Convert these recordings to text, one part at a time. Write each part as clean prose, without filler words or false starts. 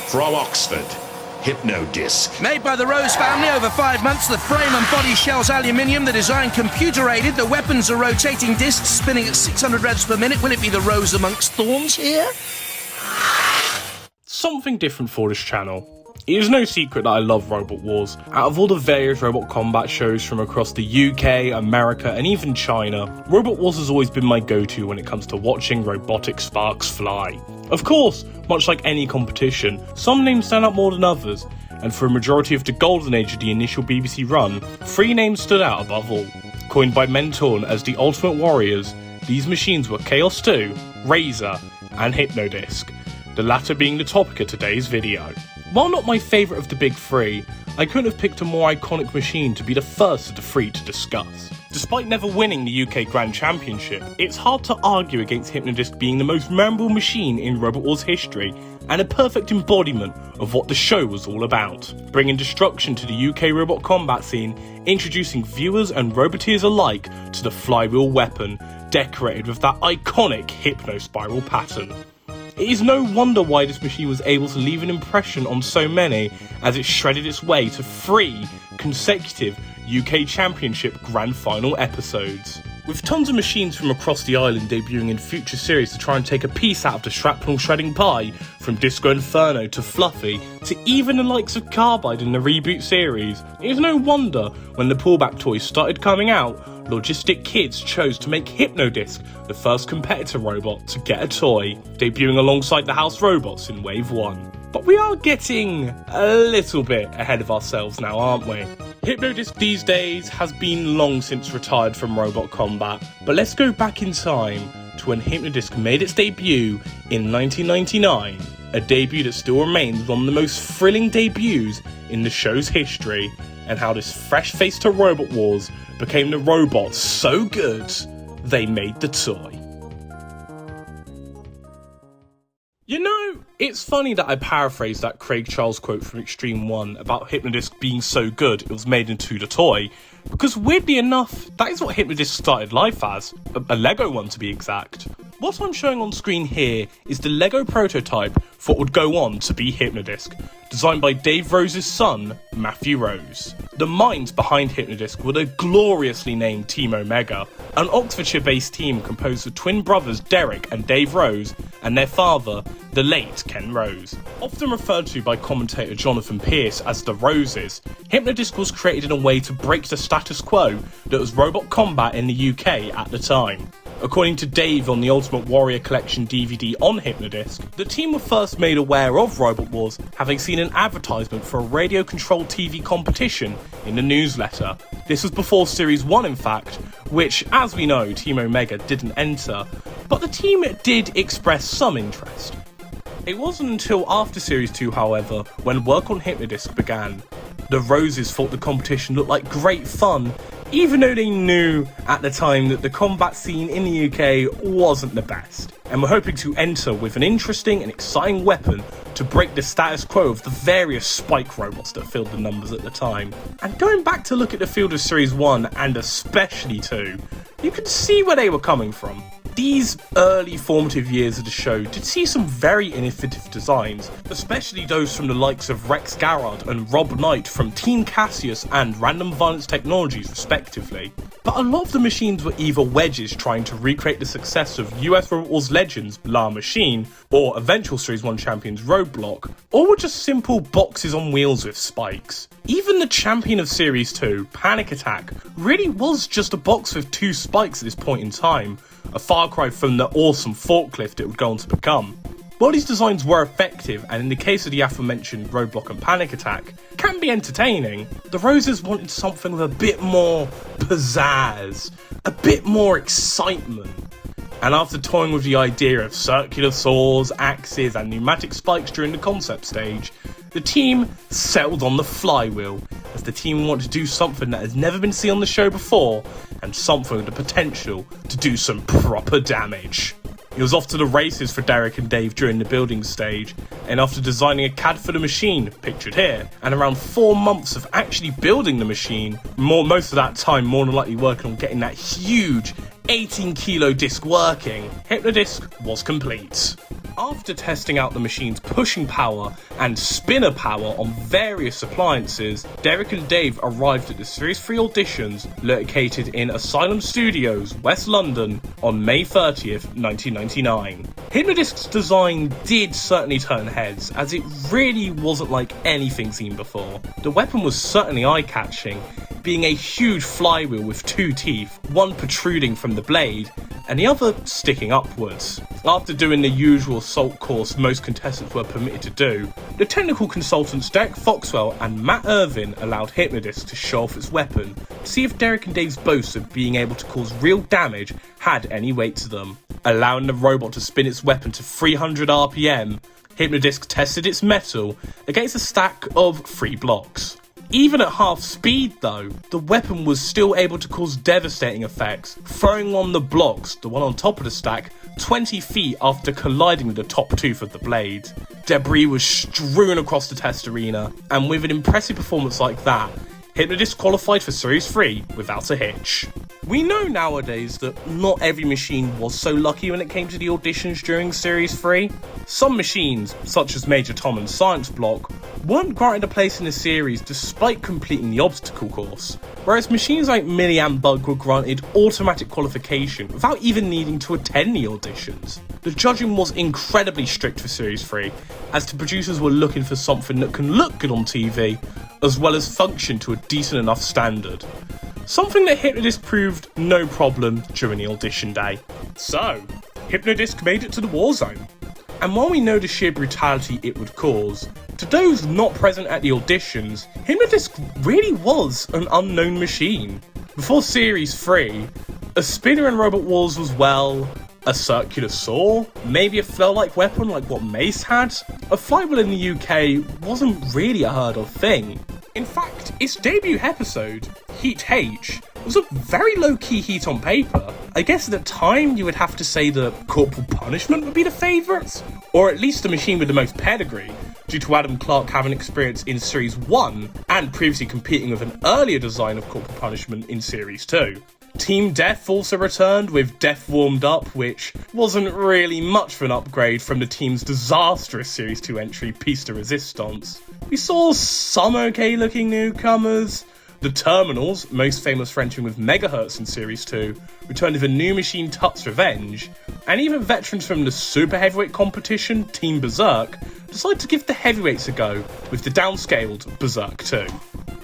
From Oxford, Hypno-Disc. Made by the Rose family over 5 months, the frame and body shell's aluminium, the design computer-aided, the weapons are rotating discs spinning at 600 revs per minute. Will it be the rose amongst thorns here? Something different for this channel. It is no secret that I love Robot Wars. Out of all the various robot combat shows from across the UK, America and even China, Robot Wars has always been my go-to when it comes to watching robotic sparks fly. Of course, much like any competition, some names stand out more than others, and for a majority of the golden age of the initial BBC run, 3 names stood out above all. Coined by Mentorn as the Ultimate Warriors, these machines were Chaos 2, Razor and Hypno-Disc, the latter being the topic of today's video. While not my favourite of the big 3, I couldn't have picked a more iconic machine to be the first of the 3 to discuss. Despite never winning the UK Grand Championship, it's hard to argue against Hypno-Disc being the most memorable machine in Robot Wars history and a perfect embodiment of what the show was all about, bringing destruction to the UK robot combat scene, introducing viewers and roboteers alike to the flywheel weapon, decorated with that iconic Hypno Spiral pattern. It is no wonder why this machine was able to leave an impression on so many, as it shredded its way to 3 consecutive UK Championship Grand Final episodes. With tons of machines from across the island debuting in future series to try and take a piece out of the shrapnel shredding pie, from Disco Inferno to Fluffy, to even the likes of Carbide in the reboot series, it is no wonder when the pullback toys started coming out, Logistic Kids chose to make Hypno-Disc the first competitor robot to get a toy, debuting alongside the House Robots in Wave 1. But we are getting a little bit ahead of ourselves now, aren't we? Hypno-Disc these days has been long since retired from robot combat, but let's go back in time to when Hypno-Disc made its debut in 1999, a debut that still remains one of the most thrilling debuts in the show's history, and how this fresh face to Robot Wars became the robot so good, they made the toy. You know, it's funny that I paraphrased that Craig Charles quote from Extreme 1 about Hypno-Disc being so good it was made into the toy, because weirdly enough, that is what Hypno-Disc started life as, a Lego one to be exact. What I'm showing on screen here is the Lego prototype for what would go on to be Hypno-Disc, designed by Dave Rose's son, Matthew Rose. The minds behind Hypno-Disc were the gloriously named Team Omega, an Oxfordshire-based team composed of twin brothers Derek and Dave Rose, and their father, the late Ken Rose. Often referred to by commentator Jonathan Pierce as the Roses, Hypno-Disc was created in a way to break the status quo that was robot combat in the UK at the time. According to Dave on the Ultimate Warrior Collection DVD on Hypno-Disc, the team were first made aware of Robot Wars having seen an advertisement for a radio-controlled TV competition in the newsletter. This was before Series 1 in fact, which, as we know, Team Omega didn't enter, but the team did express some interest. It wasn't until after Series 2, however, when work on Hypno-Disc began. The Roses thought the competition looked like great fun, even though they knew at the time that the combat scene in the UK wasn't the best, and were hoping to enter with an interesting and exciting weapon to break the status quo of the various spike robots that filled the numbers at the time. And going back to look at the field of Series 1 and especially 2, you can see where they were coming from. These early formative years of the show did see some very innovative designs, especially those from the likes of Rex Garrard and Rob Knight from Team Cassius and Random Violence Technologies respectively. But a lot of the machines were either wedges trying to recreate the success of US Robot Wars legends La Machine, or eventual Series 1 champions Roadblock, or were just simple boxes on wheels with spikes. Even the champion of Series 2, Panic Attack, really was just a box with 2 spikes at this point in time, a far cry from the awesome forklift it would go on to become. While these designs were effective, and in the case of the aforementioned Roadblock and Panic Attack, can be entertaining, the Roses wanted something with a bit more pizzazz, a bit more excitement. And after toying with the idea of circular saws, axes and pneumatic spikes during the concept stage, the team settled on the flywheel, as the team wanted to do something that has never been seen on the show before, and something with the potential to do some proper damage. It was off to the races for Derek and Dave during the building stage, and after designing a CAD for the machine, pictured here, and around 4 months of actually building the machine, most of that time more than likely working on getting that huge 18 kilo disc working, Hypno-Disc was complete. After testing out the machine's pushing power and spinner power on various appliances, Derek and Dave arrived at the Series 3 auditions located in Asylum Studios, West London on May 30th, 1999. Hypno-Disc's design did certainly turn heads, as it really wasn't like anything seen before. The weapon was certainly eye-catching, being a huge flywheel with two teeth, one protruding from the blade and the other sticking upwards. After doing the usual assault course most contestants were permitted to do, the technical consultants Derek Foxwell and Matt Irvin allowed Hypno-Disc to show off its weapon to see if Derek and Dave's boast of being able to cause real damage had any weight to them. Allowing the robot to spin its weapon to 300 RPM, Hypno-Disc tested its metal against a stack of 3 blocks. Even at half speed though, the weapon was still able to cause devastating effects, throwing on the blocks, the one on top of the stack, 20 feet after colliding with the top tooth of the blade. Debris was strewn across the test arena, and with an impressive performance like that, Hypno-Disc qualified for Series 3 without a hitch. We know nowadays that not every machine was so lucky when it came to the auditions during Series 3. Some machines, such as Major Tom and Science Block, weren't granted a place in the series despite completing the obstacle course, whereas machines like Millie and Bug were granted automatic qualification without even needing to attend the auditions. The judging was incredibly strict for Series 3, as the producers were looking for something that can look good on TV, as well as function to a decent enough standard. Something that Hypno-Disc proved no problem during the audition day. So, Hypno-Disc made it to the war zone. And while we know the sheer brutality it would cause, to those not present at the auditions, Hypno-Disc really was an unknown machine. Before Series 3, a spinner in Robot Wars was, well, a circular saw, maybe a flail-like weapon like what Mace had. A flywheel in the UK wasn't really a heard of thing. In fact, its debut episode, Heat H, was a very low-key heat on paper. I guess at the time you would have to say that Corporal Punishment would be the favourites, or at least the machine with the most pedigree, due to Adam Clark having experience in Series 1 and previously competing with an earlier design of Corporal Punishment in Series 2. Team Death also returned with Death Warmed Up, which wasn't really much of an upgrade from the team's disastrous Series 2 entry, Piece de Resistance. We saw some okay looking newcomers. The Terminals, most famous for entering with Megahertz in Series 2, returned with a new machine, Tut's Revenge, and even veterans from the super heavyweight competition, Team Berserk, decided to give the heavyweights a go with the downscaled Berserk 2.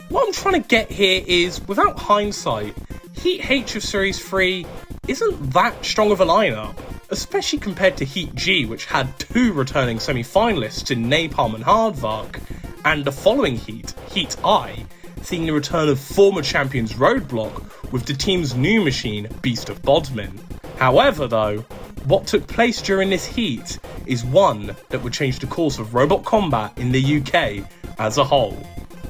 What I'm trying to get here is, without hindsight, Heat H of Series 3 isn't that strong of a lineup, especially compared to Heat G, which had 2 returning semi-finalists in Napalm and Hardvark, and the following heat, Heat I, seeing the return of former champions Roadblock with the team's new machine, Beast of Bodmin. However though, what took place during this heat is one that would change the course of robot combat in the UK as a whole,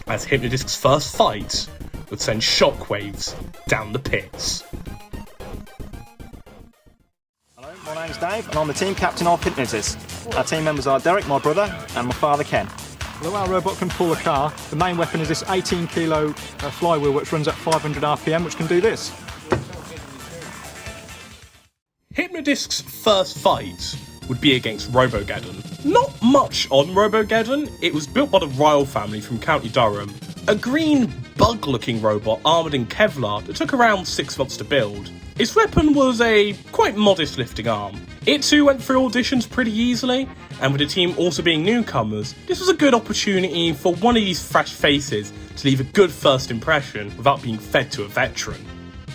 as Hypno-Disc's first fight would send shockwaves down the pits. Hello, my name's Dave and I'm the team captain of Hypno-Disc. Our team members are Derek, my brother, and my father Ken. Although our robot can pull a car, the main weapon is this 18 kilo flywheel which runs at 500 RPM, which can do this. Hypno-Disc's first fight would be against Robogeddon. Not much on Robogeddon, it was built by the Ryle family from County Durham. A green, bug-looking robot armoured in Kevlar that took around 6 months to build. Its weapon was a quite modest lifting arm. It too went through auditions pretty easily, and with the team also being newcomers, this was a good opportunity for one of these fresh faces to leave a good first impression without being fed to a veteran.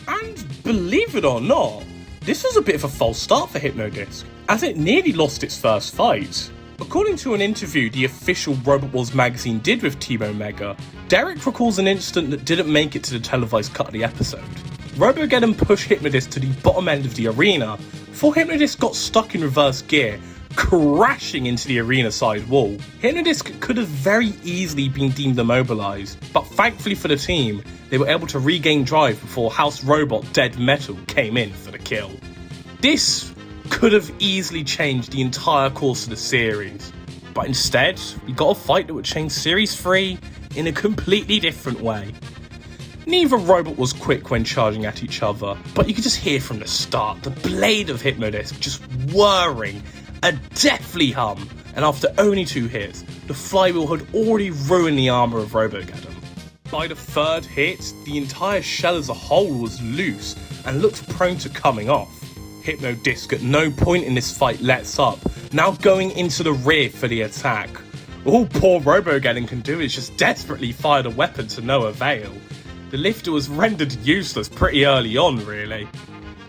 And believe it or not, this was a bit of a false start for Hypno-Disc, as it nearly lost its first fight. According to an interview the official Robot Wars magazine did with Team Omega, Derek recalls an incident that didn't make it to the televised cut of the episode. Robogeddon pushed Hypno-Disc to the bottom end of the arena before Hypno-Disc got stuck in reverse gear, crashing into the arena side wall. Hypno-Disc could have very easily been deemed immobilized, but thankfully for the team, they were able to regain drive before House Robot Dead Metal came in for the kill. This could have easily changed the entire course of the series, but instead, we got a fight that would change Series 3 in a completely different way. Neither robot was quick when charging at each other, but you could just hear from the start the blade of Hypno-Disc just whirring a deathly hum, and after only 2 hits, the flywheel had already ruined the armour of Robogeddon. By the 3rd hit, the entire shell as a whole was loose and looked prone to coming off. Hypno-Disc at no point in this fight lets up, now going into the rear for the attack. All poor Robogeddon can do is just desperately fire the weapon to no avail. The lifter was rendered useless pretty early on, really.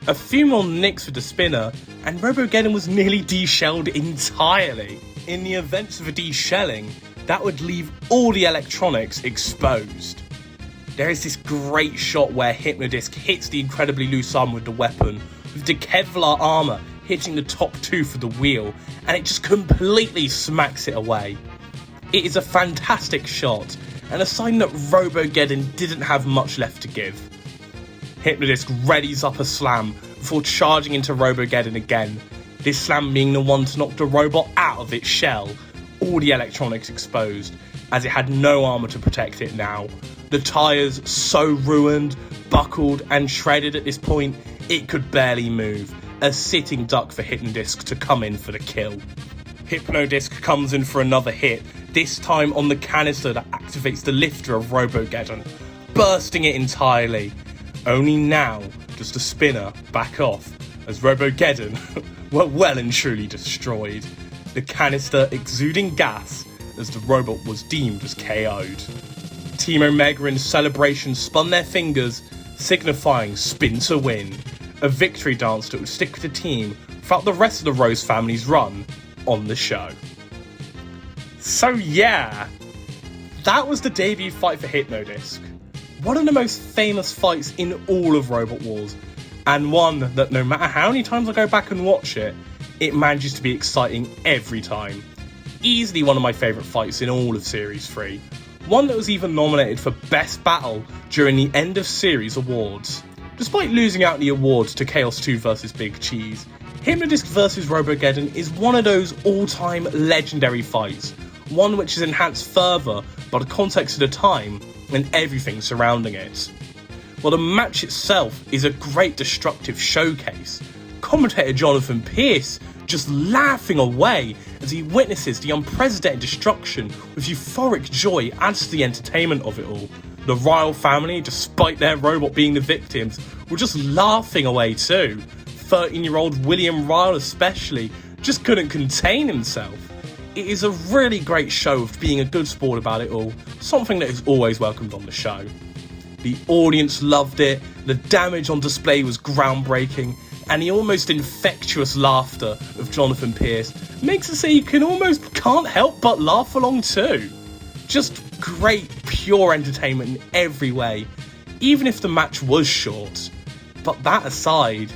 A few more nicks with the spinner, and Robogeddon was nearly de-shelled entirely. In the event of a de-shelling, that would leave all the electronics exposed. There is this great shot where Hypno-Disc hits the incredibly loose arm with the weapon, with the Kevlar armour hitting the top tooth of the wheel, and it just completely smacks it away. It is a fantastic shot, and a sign that Robogeddon didn't have much left to give. Hypno-Disc readies up a slam before charging into Robogeddon again, this slam being the one to knock the robot out of its shell, all the electronics exposed, as it had no armour to protect it now. The tyres so ruined, buckled and shredded at this point, it could barely move, a sitting duck for Hypno-Disc to come in for the kill. Hypno-Disc comes in for another hit, this time on the canister that activates the lifter of Robogeddon, bursting it entirely. Only now does the spinner back off, as Robogeddon were well and truly destroyed, the canister exuding gas as the robot was deemed as KO'd. Team Omega in celebration spun their fingers, signifying spin to win, a victory dance that would stick with the team throughout the rest of the Rose family's run on the show. So yeah, that was the debut fight for Hypno-Disc. One of the most famous fights in all of Robot Wars, and one that no matter how many times I go back and watch it, it manages to be exciting every time. Easily one of my favourite fights in all of Series 3. One that was even nominated for Best Battle during the End of Series awards. Despite losing out the awards to Chaos 2 vs Big Cheese, Hypno-Disc vs Robogeddon is one of those all-time legendary fights, one which is enhanced further by the context of the time and everything surrounding it. While the match itself is a great destructive showcase, commentator Jonathan Pierce just laughing away as he witnesses the unprecedented destruction with euphoric joy adds to the entertainment of it all. The Ryle family, despite their robot being the victims, were just laughing away too. 13-year-old William Ryle especially just couldn't contain himself. It is a really great show of being a good sport about it all, something that is always welcomed on the show. The audience loved it, the damage on display was groundbreaking, and the almost infectious laughter of Jonathan Pierce makes it so you can't help but laugh along too. Just great, pure entertainment in every way, even if the match was short. But that aside,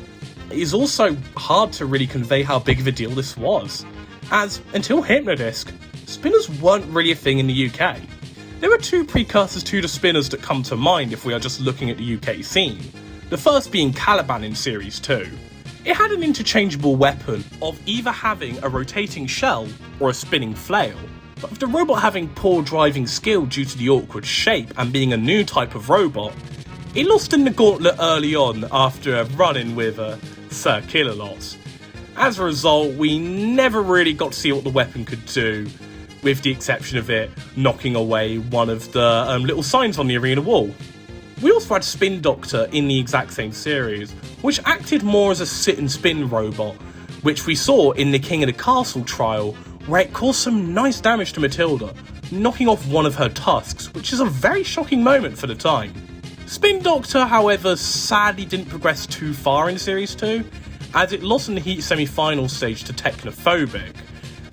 it is also hard to really convey how big of a deal this was, as until Hypno-Disc, spinners weren't really a thing in the UK. There are 2 precursors to the spinners that come to mind if we are just looking at the UK scene. The first being Caliban in Series 2. It had an interchangeable weapon of either having a rotating shell or a spinning flail, but with the robot having poor driving skill due to the awkward shape and being a new type of robot, it lost in the gauntlet early on after a run-in with Sir Killalot. As a result, we never really got to see what the weapon could do, with the exception of it knocking away one of the little signs on the arena wall. We also had Spin Doctor in the exact same series, which acted more as a sit-and-spin robot, which we saw in the King of the Castle trial, where it caused some nice damage to Matilda, knocking off one of her tusks, which is a very shocking moment for the time. Spin Doctor, however, sadly didn't progress too far in Series 2, as it lost in the Heat semi-final stage to Technophobic,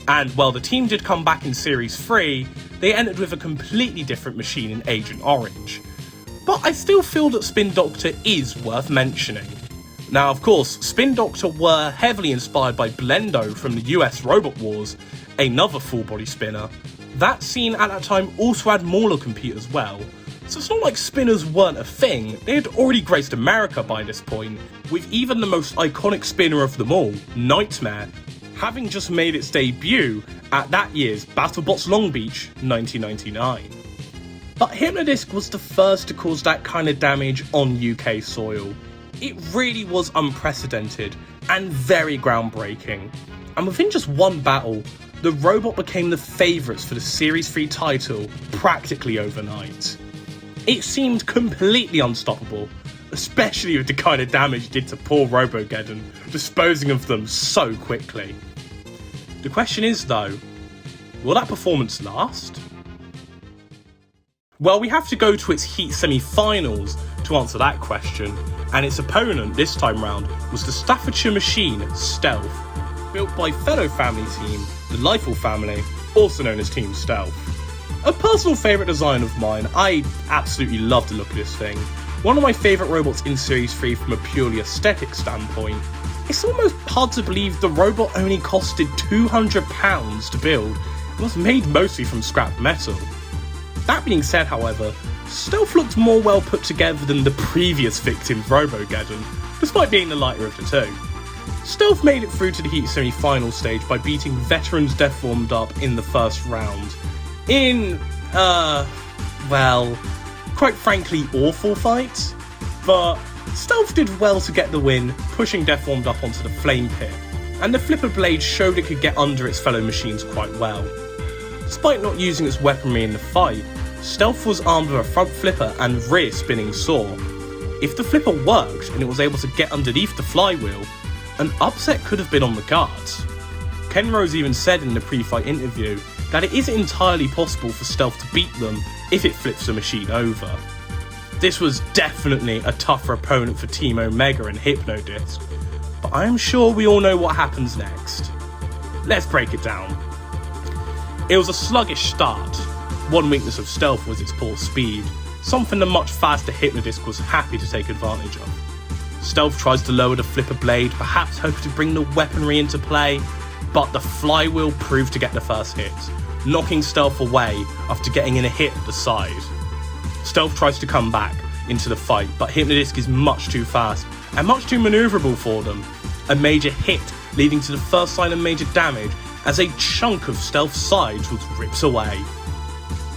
and while the team did come back in Series 3, they ended with a completely different machine in Agent Orange. But I still feel that Spin Doctor is worth mentioning. Now of course, Spin Doctor were heavily inspired by Blendo from the US Robot Wars, another full-body spinner. That scene at that time also had Mauler compete as well, so it's not like spinners weren't a thing, they had already graced America by this point, with even the most iconic spinner of them all, Nightmare, having just made its debut at that year's BattleBots Long Beach 1999. But Hypno-Disc was the first to cause that kind of damage on UK soil. It really was unprecedented and very groundbreaking. and within just one battle, the robot became the favourites for the Series 3 title practically overnight. It seemed completely unstoppable, especially with the kind of damage it did to poor Robogeddon, disposing of them so quickly. The question is though, will that performance last? Well, we have to go to its Heat semi-finals to answer that question, and its opponent this time round was the Staffordshire machine Stealth, built by fellow family team, the Flywheel family, also known as Team Stealth. A personal favourite design of mine, I absolutely love the look of this thing. One of my favourite robots in Series 3 from a purely aesthetic standpoint. It's almost hard to believe the robot only costed £200 to build and was made mostly from scrap metal. That being said, however, Stealth looked more well put together than the previous victims Robogeddon, despite being the lighter of the two. Stealth made it through to the Heat semi-final stage by beating veterans Deformed Up in the first round. In, well, quite frankly awful fight, but Stealth did well to get the win, pushing Deformed Up onto the flame pit, and the flipper blade showed it could get under its fellow machines quite well. Despite not using its weaponry in the fight, Stealth was armed with a front flipper and rear spinning saw. If the flipper worked and it was able to get underneath the flywheel, an upset could have been on the cards. Ken Rose even said in the pre-fight interview that it isn't entirely possible for Stealth to beat them if it flips the machine over. This was definitely a tougher opponent for Team Omega and Hypno-Disc, but I am sure we all know what happens next. Let's break it down. It was a sluggish start. One weakness of Stealth was its poor speed, something the much faster Hypno-Disc was happy to take advantage of. Stealth tries to lower the flipper blade, perhaps hoping to bring the weaponry into play, but the flywheel proved to get the first hit, knocking Stealth away after getting in a hit at the side. Stealth tries to come back into the fight, but Hypno-Disc is much too fast and much too manoeuvrable for them. A major hit leading to the first sign of major damage as a chunk of Stealth's sides was ripped away.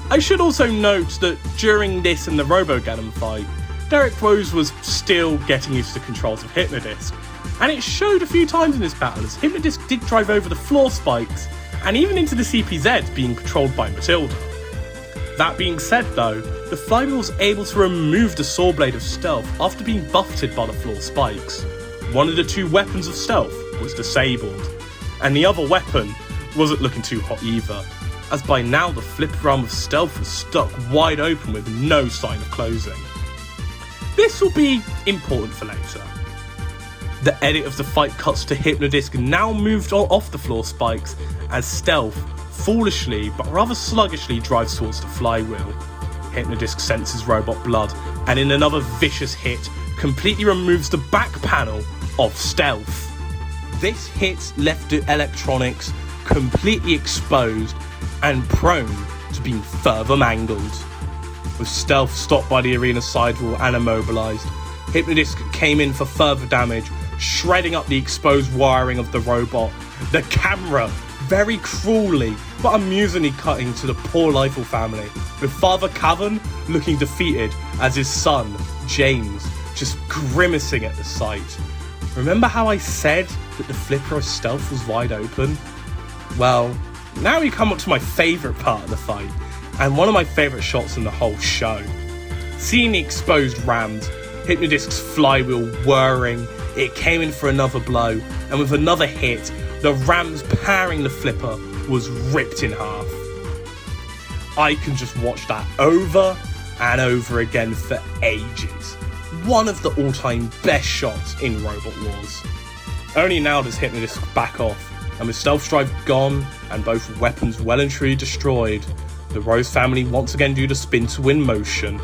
I should also note that during this and the Robogeddon fight, Derek Rose was still getting used to the controls of Hypno-Disc, and it showed a few times in this battle as Hypno-Disc did drive over the floor spikes and even into the CPZ being patrolled by Matilda. That being said though, the flywheel was able to remove the saw blade of Stealth after being buffeted by the floor spikes. One of the two weapons of Stealth was disabled, and the other weapon wasn't looking too hot either, as by now the flipper arm of Stealth was stuck wide open with no sign of closing. This will be important for later. The edit of the fight cuts to Hypno-Disc now moved off the floor spikes as Stealth foolishly but rather sluggishly drives towards the flywheel. Hypno-Disc senses robot blood and in another vicious hit completely removes the back panel of Stealth. This hit left the electronics completely exposed and prone to being further mangled. With Stealth stopped by the arena sidewall and immobilised, Hypno-Disc came in for further damage, shredding up the exposed wiring of the robot, the camera very cruelly but amusingly cutting to the poor Flywheel family, with Father Cavern looking defeated as his son, James, just grimacing at the sight. Remember how I said that the flipper of Stealth was wide open? Well, now we come up to my favourite part of the fight, and one of my favourite shots in the whole show. Seeing the exposed rams, Hypno-Disc's flywheel whirring, it came in for another blow, and with another hit, the rams powering the flipper was ripped in half. I can just watch that over and over again for ages. One of the all-time best shots in Robot Wars. Only now does Hypno-Disc back off, and with Stealth Drive gone and both weapons well and truly destroyed, the Rose family once again do the spin to win motion.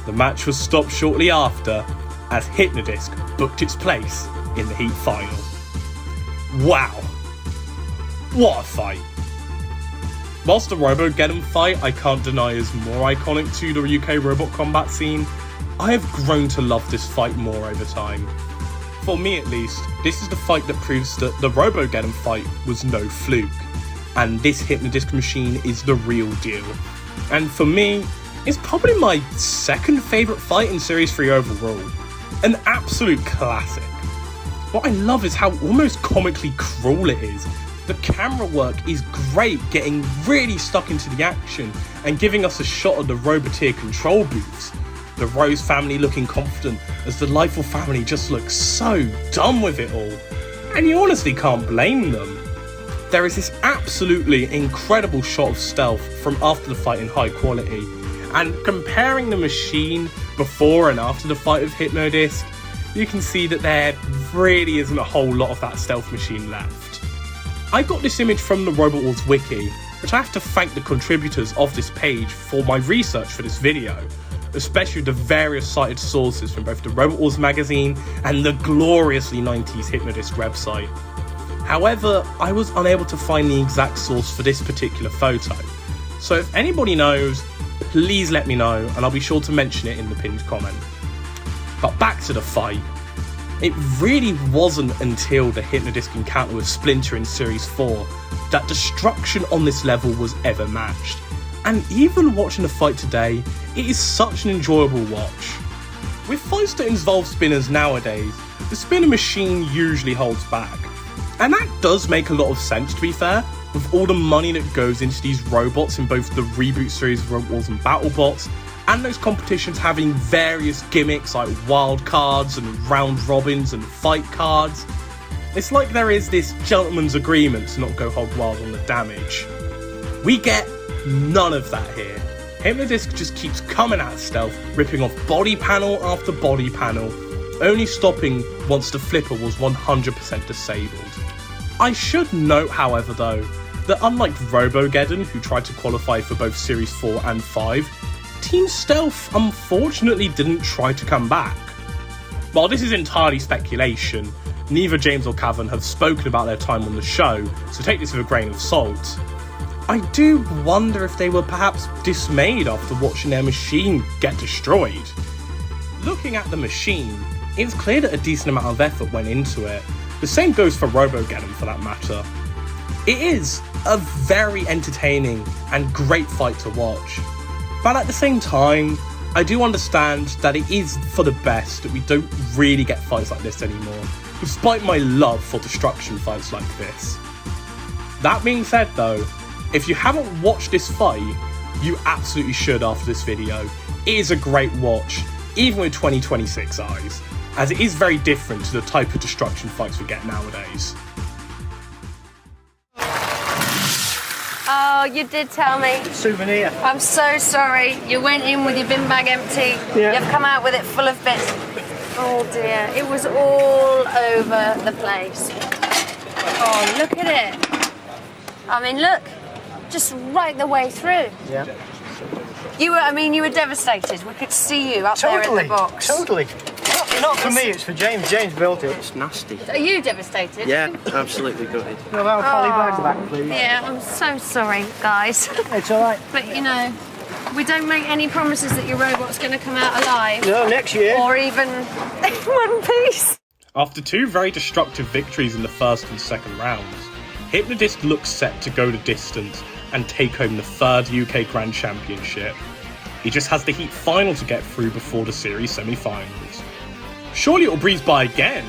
The match was stopped shortly after as Hypno-Disc booked its place in the Heat final. Wow, what a fight! Whilst the Robogeddon fight I can't deny is more iconic to the UK robot combat scene, I have grown to love this fight more over time. For me at least, this is the fight that proves that the Robogeddon fight was no fluke, and this Hypno-Disc machine is the real deal. And for me, it's probably my second favourite fight in Series 3 overall. An absolute classic. What I love is how almost comically cruel it is, The camera work is great, getting really stuck into the action and giving us a shot of the Roboteer control booths. The Rose family looking confident as the Lightful family just looks so done with it all. And you honestly can't blame them. There is this absolutely incredible shot of Stealth from after the fight in high quality, and comparing the machine before and after the fight with Hypno-Disc, you can see that there really isn't a whole lot of that Stealth machine left. I got this image from the Robot Wars wiki, which I have to thank the contributors of this page for my research for this video, especially the various cited sources from both the Robot Wars magazine and the gloriously 90s Hypno-Disc website. However, I was unable to find the exact source for this particular photo, so if anybody knows, please let me know and I'll be sure to mention it in the pinned comment. But back to the fight. It really wasn't until the Hypno-Disc encounter with Splinter in Series 4 that destruction on this level was ever matched. And even watching the fight today, it is such an enjoyable watch. With fights that involve spinners nowadays, the spinner machine usually holds back. And that does make a lot of sense, to be fair, with all the money that goes into these robots in both the reboot series of Robot Wars and BattleBots, and those competitions having various gimmicks like wild cards and round robins and fight cards. It's like there is this gentleman's agreement to not go hog wild on the damage. We get none of that here. Hypno-Disc just keeps coming at Stealth, ripping off body panel after body panel, only stopping once the flipper was 100% disabled. I should note, however, though, that unlike Robogeddon, who tried to qualify for both Series 4 and 5, Team Stealth unfortunately didn't try to come back. While this is entirely speculation, neither James or Cavan have spoken about their time on the show, so take this with a grain of salt. I do wonder if they were perhaps dismayed after watching their machine get destroyed. Looking at the machine, it's clear that a decent amount of effort went into it. The same goes for Robogeddon for that matter. It is a very entertaining and great fight to watch, but at the same time, I do understand that it is for the best that we don't really get fights like this anymore, despite my love for destruction fights like this. That being said though, if you haven't watched this fight, you absolutely should after this video. It is a great watch, even with 2026 eyes, as it is very different to the type of destruction fights we get nowadays. Oh, you did tell me. Souvenir. I'm so sorry. You went in with your bin bag empty. Yeah. You've come out with it full of bits. Oh dear, it was all over the place. Oh, look at it. I mean, look, just right the way through. Yeah. You were devastated. We could see you up there in the box. Totally. Not for me, it's for James. James built it. It's nasty. Are you devastated? Yeah, absolutely gutted. Well, our poly bags back, please. Yeah, I'm so sorry, guys. It's all right. But you know, we don't make any promises that your robot's going to come out alive. No, next year. Or even in one piece. After two very destructive victories in the first and second rounds, Hypno-Disc looks set to go the distance and take home the third UK Grand Championship. He just has the Heat final to get through before the series semi-finals. Surely it'll breeze by again,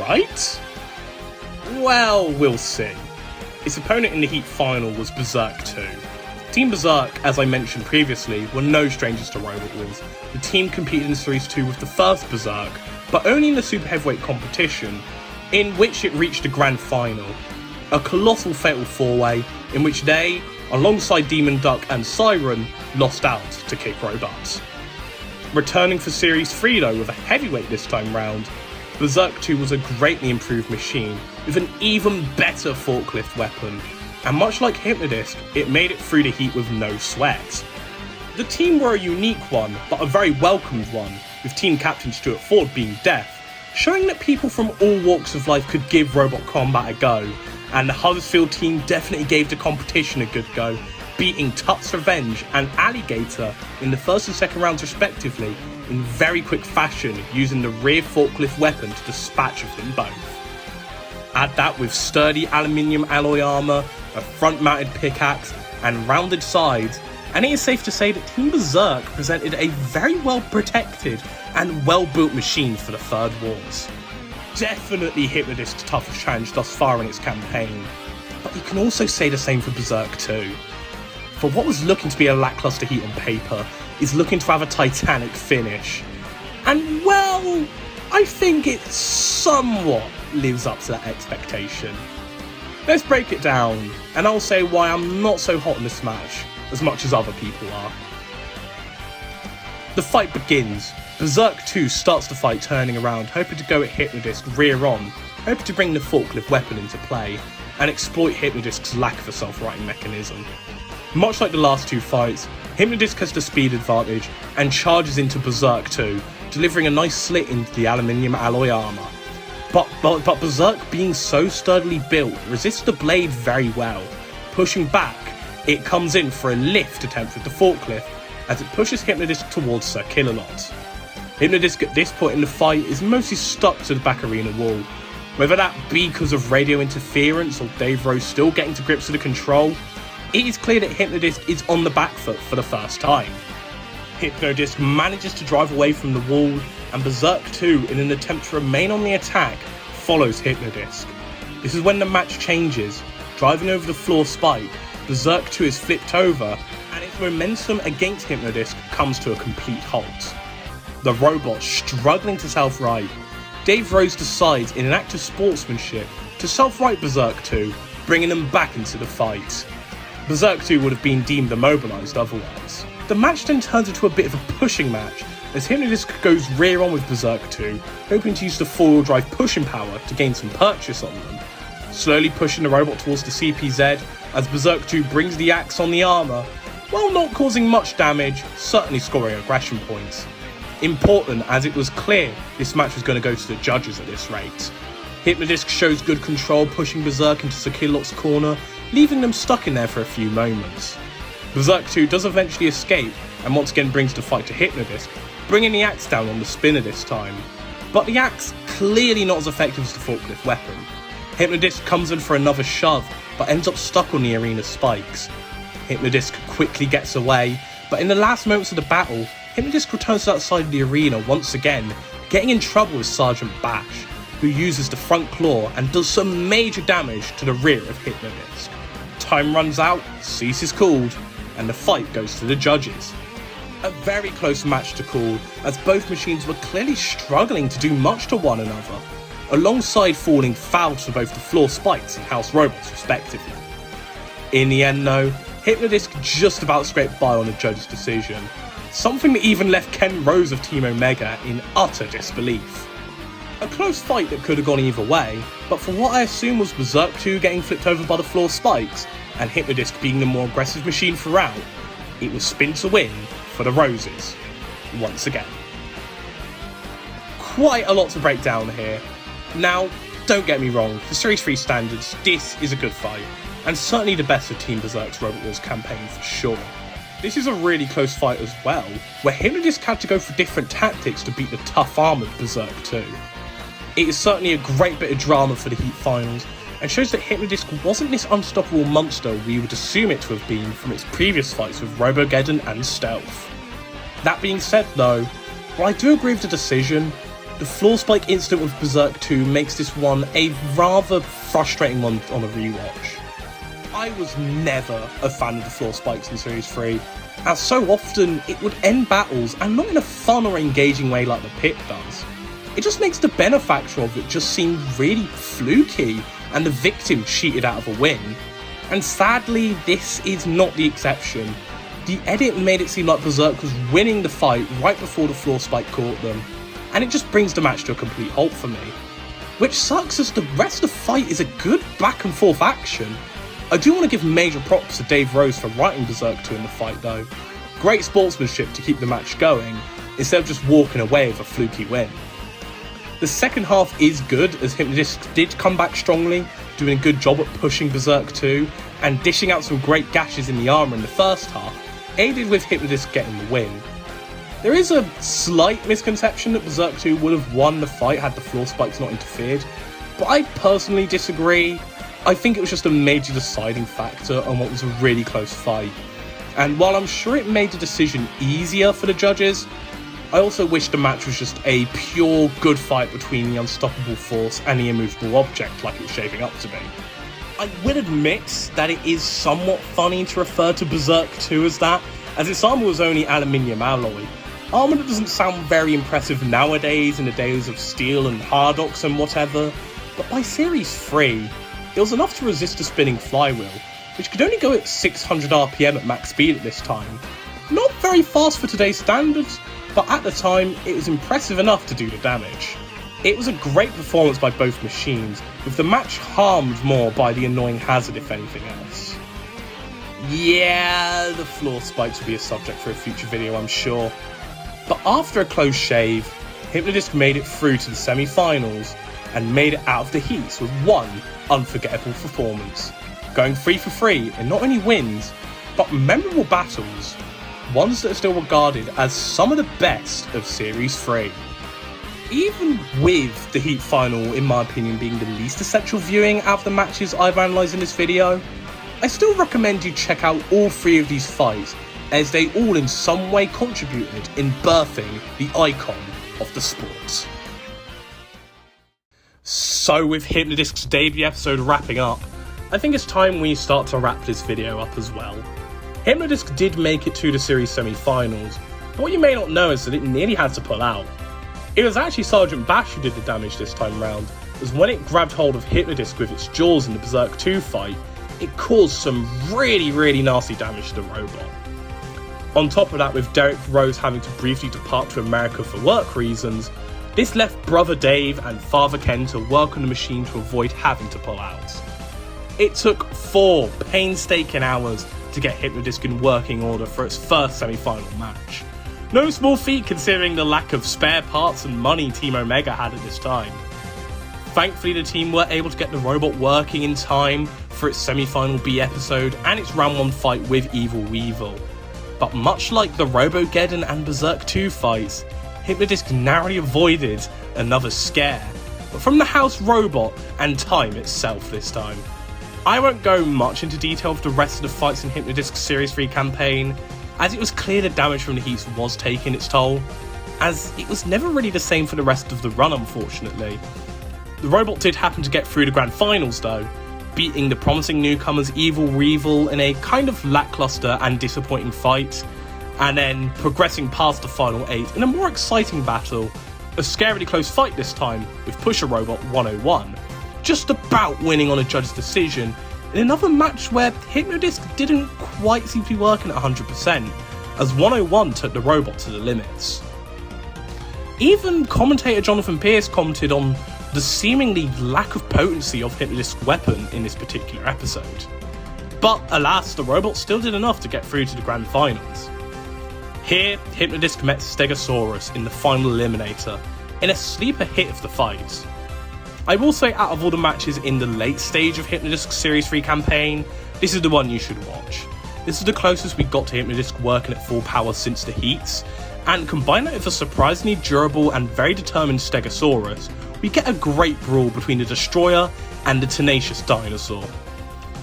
right? Well, we'll see. His opponent in the Heat final was Berserk 2. Team Berserk, as I mentioned previously, were no strangers to Robot Wars. The team competed in Series 2 with the first Berserk, but only in the Super Heavyweight competition, in which it reached the Grand Final. A colossal fatal 4-way, in which they, alongside Demon Duck and Siren, lost out to Kick Robots. Returning for Series 3 though with a heavyweight this time round, Berserk 2 was a greatly improved machine with an even better forklift weapon, and much like Hypno-Disc, it made it through the Heat with no sweat. The team were a unique one, but a very welcomed one, with team captain Stuart Ford being deaf, showing that people from all walks of life could give robot combat a go, and the Huddersfield team definitely gave the competition a good go, beating Tut's Revenge and Alligator in the first and second rounds respectively in very quick fashion, using the rear forklift weapon to dispatch of them both. Add that with sturdy aluminium alloy armour, a front-mounted pickaxe and rounded sides, and it is safe to say that Team Berserk presented a very well-protected and well-built machine for the Third Wars. Definitely Hypno-Disc's toughest challenge thus far in its campaign. but you can also say the same for Berserk 2. For what was looking to be a lackluster heat on paper, is looking to have a titanic finish. And well, I think it somewhat lives up to that expectation. Let's break it down, and I'll say why I'm not so hot on this match, as much as other people are. The fight begins. Berserk 2 starts the fight turning around, hoping to go at Hypno-Disc rear on, hoping to bring the forklift weapon into play, and exploit Hypno-Disc's lack of a self-righting mechanism. Much like the last two fights, Hypno-Disc has the speed advantage and charges into Berserk 2, delivering a nice slit into the aluminium alloy armour. But Berserk, being so sturdily built, resists the blade very well. Pushing back, it comes in for a lift attempt with the forklift, as it pushes Hypno-Disc towards Sir Killalot. Hypno-Disc at this point in the fight is mostly stuck to the back arena wall. Whether that be because of radio interference or Dave Rose still getting to grips with the control, it is clear that Hypno-Disc is on the back foot for the first time. Hypno-Disc manages to drive away from the wall, and Berserk 2, in an attempt to remain on the attack, follows Hypno-Disc. This is when the match changes. Driving over the floor spike, Berserk 2 is flipped over, and its momentum against Hypno-Disc comes to a complete halt. The robot struggling to self-right, Dave Rose decides, in an act of sportsmanship, to self-right Berserk 2, bringing them back into the fight. Berserk 2 would have been deemed immobilised otherwise. The match then turns into a bit of a pushing match, as Hypno-Disc goes rear on with Berserk 2, hoping to use the four-wheel drive pushing power to gain some purchase on them. Slowly pushing the robot towards the CPZ, as Berserk 2 brings the axe on the armour, while not causing much damage, certainly scoring aggression points. Important, as it was clear this match was going to go to the judges at this rate. Hypno-Disc shows good control, pushing Berserk into Sir Killalot's corner, leaving them stuck in there for a few moments. Berserk 2 does eventually escape, and once again brings the fight to Hypno-Disc, bringing the axe down on the spinner this time. But the axe clearly not as effective as the forklift weapon. Hypno-Disc comes in for another shove, but ends up stuck on the arena spikes. Hypno-Disc quickly gets away, but in the last moments of the battle, Hypno-Disc returns to outside of the arena once again, getting in trouble with Sergeant Bash, who uses the front claw and does some major damage to the rear of Hypno-Disc. Time runs out, cease is called, and the fight goes to the judges. A very close match to call, as both machines were clearly struggling to do much to one another, alongside falling foul to both the floor spikes and house robots respectively. In the end though, Hypno-Disc just about scraped by on the judge's decision, something that even left Ken Rose of Team Omega in utter disbelief. A close fight that could have gone either way, but for what I assume was Berserk 2 getting flipped over by the floor spikes, and Hypno-Disc being the more aggressive machine throughout, it was spin to win for the Roses, once again. Quite a lot to break down here. Now, don't get me wrong, for Series 3 standards, this is a good fight, and certainly the best of Team Berserk's Robot Wars campaign for sure. This is a really close fight as well, where Hypno-Disc had to go for different tactics to beat the tough armoured Berserk 2. It is certainly a great bit of drama for the Heat Finals, and shows that Hypno-Disc wasn't this unstoppable monster we would assume it to have been from its previous fights with Robogeddon and Stealth. That being said though, while I do agree with the decision, the floor spike incident with Berserk 2 makes this one a rather frustrating one on a rewatch. I was never a fan of the floor spikes in Series 3, as so often it would end battles and not in a fun or engaging way like the pit does. It just makes the benefactor of it just seem really fluky and the victim cheated out of a win. And sadly, this is not the exception. The edit made it seem like Berserk was winning the fight right before the floor spike caught them, and it just brings the match to a complete halt for me. Which sucks as the rest of the fight is a good back and forth action. I do want to give major props to Dave Rose for writing Berserk 2 in the fight though. Great sportsmanship to keep the match going, instead of just walking away with a fluky win. The second half is good, as Hypno-Disc did come back strongly, doing a good job at pushing Berserk 2, and dishing out some great gashes in the armour in the first half, aided with Hypno-Disc getting the win. There is a slight misconception that Berserk 2 would have won the fight had the floor spikes not interfered, but I personally disagree. I think it was just a major deciding factor on what was a really close fight. And while I'm sure it made the decision easier for the judges, I also wish the match was just a pure good fight between the unstoppable force and the immovable object like it was shaping up to be. I will admit that it is somewhat funny to refer to Berserk 2 as that, as its armour was only aluminium alloy. Armour that doesn't sound very impressive nowadays in the days of steel and hardox and whatever, but by Series 3, it was enough to resist a spinning flywheel, which could only go at 600 RPM at max speed at this time. Not very fast for today's standards, but at the time, it was impressive enough to do the damage. It was a great performance by both machines, with the match harmed more by the annoying hazard if anything else. Yeah, the floor spikes will be a subject for a future video, I'm sure. But after a close shave, Hypno-Disc made it through to the semi-finals and made it out of the heats with one unforgettable performance, going 3 for 3 in not only wins, but memorable battles, ones that are still regarded as some of the best of Series 3. Even with the heat final, in my opinion, being the least essential viewing out of the matches I've analysed in this video, I still recommend you check out all 3 of these fights, as they all in some way contributed in birthing the icon of the sport. So with Hypno-Disc's debut episode wrapping up, I think it's time we start to wrap this video up as well. Hypno-Disc did make it to the series semi-finals, but what you may not know is that it nearly had to pull out. It was actually Sergeant Bash who did the damage this time round, as when it grabbed hold of Hypno-Disc with its jaws in the Berserk 2 fight, it caused some really nasty damage to the robot. On top of that, with Derek Rose having to briefly depart to America for work reasons, this left Brother Dave and Father Ken to work on the machine to avoid having to pull out. It took 4 painstaking hours to get Hypno-Disc in working order for its first semi-final match. No small feat considering the lack of spare parts and money Team Omega had at this time. Thankfully, the team were able to get the robot working in time for its semi-final B episode and its round 1 fight with Evil Weevil. But much like the Robogeddon and Berserk 2 fights, Hypno-Disc narrowly avoided another scare, but from the house robot and time itself this time. I won't go much into detail of the rest of the fights in Hypno-Disc's Series 3 campaign, as it was clear the damage from the heats was taking its toll, as it was never really the same for the rest of the run unfortunately. The robot did happen to get through the grand finals though, beating the promising newcomers Evil Weevil in a kind of lackluster and disappointing fight, and then progressing past the final 8 in a more exciting battle, a scarily close fight this time with Pusher Robot 101, just about winning on a judge's decision in another match where Hypno-Disc didn't quite seem to be working at 100%, as 101 took the robot to the limits. Even commentator Jonathan Pierce commented on the seemingly lack of potency of Hypno-Disc's weapon in this particular episode. But alas, the robot still did enough to get through to the grand finals. Here, Hypno-Disc met Stegosaurus in the final eliminator, in a sleeper hit of the fight. I will say out of all the matches in the late stage of Hypno-Disc's Series 3 campaign, this is the one you should watch. This is the closest we got to Hypno-Disc working at full power since the heats, and combine that with a surprisingly durable and very determined Stegosaurus, we get a great brawl between the Destroyer and the tenacious dinosaur.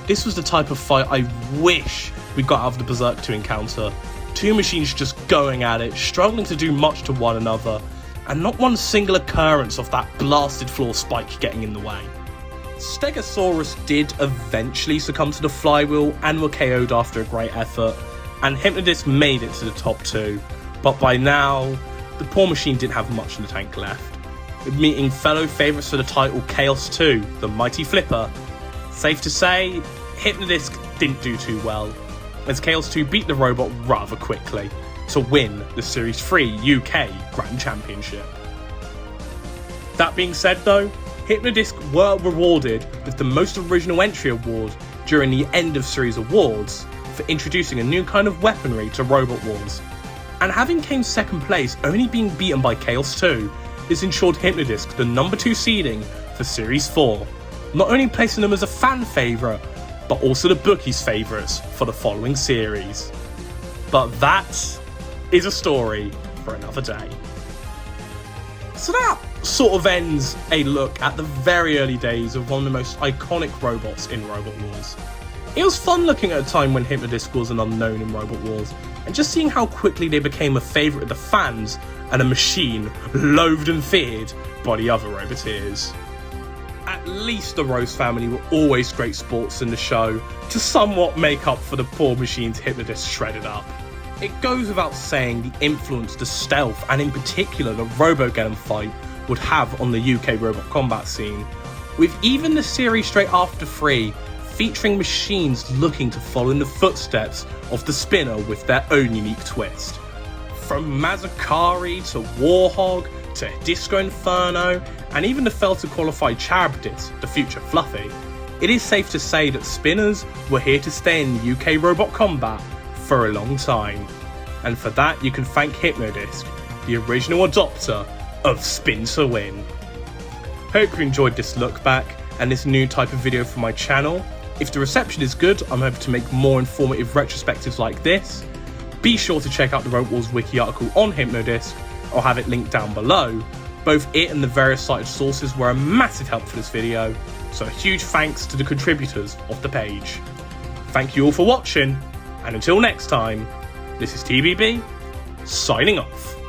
This was the type of fight I wish we got out of the Berserk 2 encounter. 2 machines just going at it, struggling to do much to one another, and not one single occurrence of that blasted floor spike getting in the way. Stegosaurus did eventually succumb to the flywheel and were KO'd after a great effort, and Hypno-Disc made it to the top 2, but by now, the poor machine didn't have much in the tank left. With meeting fellow favourites for the title Chaos 2, the Mighty Flipper, safe to say, Hypno-Disc didn't do too well, as Chaos 2 beat the robot rather quickly to win the Series 3 UK Grand Championship. That being said though, Hypno-Disc were rewarded with the Most Original Entry Award during the End of Series Awards for introducing a new kind of weaponry to Robot Wars, and having came second place only being beaten by Chaos 2, this ensured Hypno-Disc the number 2 seeding for Series 4, not only placing them as a fan favourite, but also the bookies' favourites for the following series. But that is a story for another day. So that sort of ends a look at the very early days of one of the most iconic robots in Robot Wars. It was fun looking at a time when Hypno-Disc was an unknown in Robot Wars, and just seeing how quickly they became a favourite of the fans and a machine loathed and feared by the other Roboteers. At least the Rose family were always great sports in the show to somewhat make up for the poor machines Hypno-Disc shredded up. It goes without saying the influence the Stealth, and in particular the Robogeddon fight, would have on the UK robot combat scene, with even the series straight after 3 featuring machines looking to follow in the footsteps of the spinner with their own unique twist. From Mazakari to Warhog to Disco Inferno, and even the failed to qualify Cherub Disc, the future Fluffy, it is safe to say that spinners were here to stay in UK robot combat for a long time. And for that you can thank Hypno-Disc, the original adopter of Spin to Win. Hope you enjoyed this look back and this new type of video for my channel. If the reception is good, I'm hoping to make more informative retrospectives like this. Be sure to check out the Robot Wars wiki article on Hypno-Disc, I'll have it linked down below. Both it and the various cited sources were a massive help for this video, so a huge thanks to the contributors of the page. Thank you all for watching, and until next time, this is TBB, signing off.